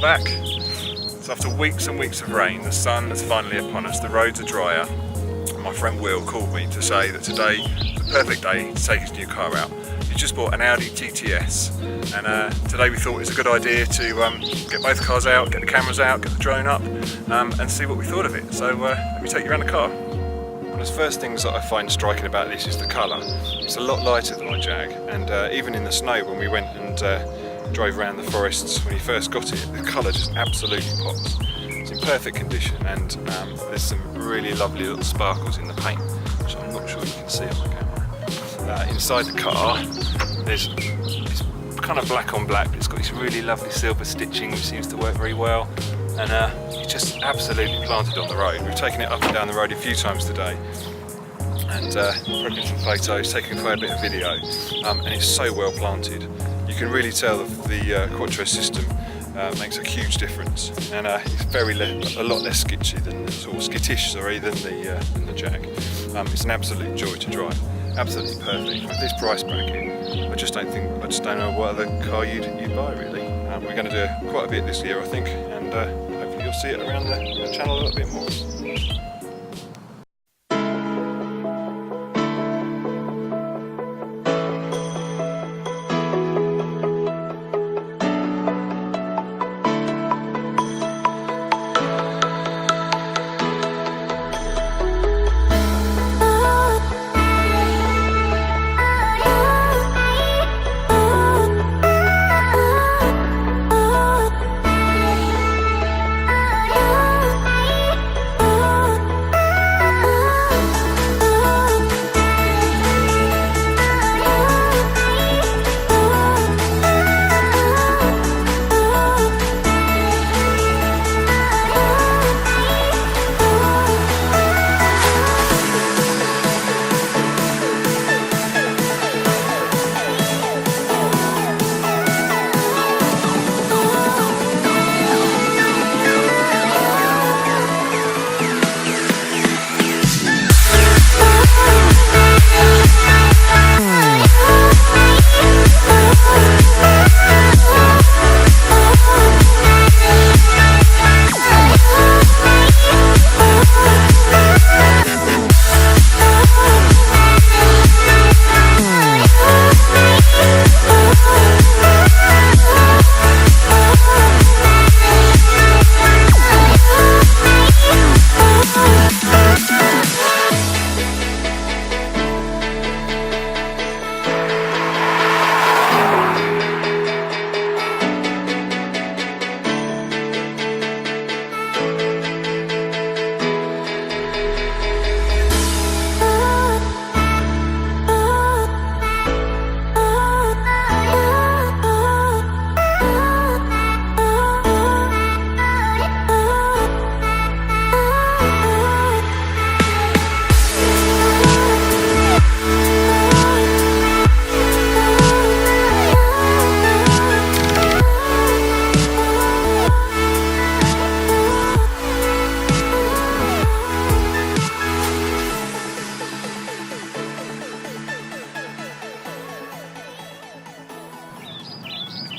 back. So after weeks and weeks of rain, the sun is finally upon us, the roads are drier. My friend Will called me to say that today is the perfect day to take his new car out. He just bought an Audi TTS, and today we thought it was a good idea to get both cars out, get the cameras out, get the drone up, and see what we thought of it. So let me take you around the car. One of the first things that I find striking about this is the colour. It's a lot lighter than my Jag, and even in the snow when we went and drove around the forests when he first got it, the colour just absolutely pops. It's in perfect condition, and there's some really lovely little sparkles in the paint, which I'm not sure you can see on the camera. Inside the car, it's kind of black on black, but it's got this really lovely silver stitching which seems to work very well, and it's just absolutely planted on the road. We've taken it up and down the road a few taken some photos, taken quite a bit of video, and it's so well planted. You can really tell the Quattro system makes a huge difference, and it's a lot less skittish than the Jag. It's an absolute joy to drive, absolutely perfect. With this price bracket, I just don't know what other car you'd buy really. We're going to do quite a bit this year, I think, and hopefully you'll see it around the channel a little bit more.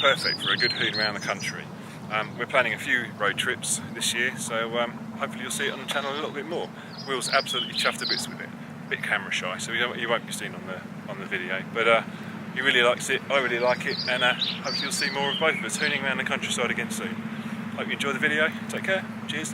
Perfect for a good hoon around the country. We're planning a few road trips this year, so hopefully you'll see it on the channel a little bit more. Will's absolutely chuffed to bits with it, a bit camera shy, so you won't be seen on the video, but he really likes it, I really like it, and hopefully you'll see more of both of us hooning around the countryside again soon. Hope you enjoy the video, take care, cheers.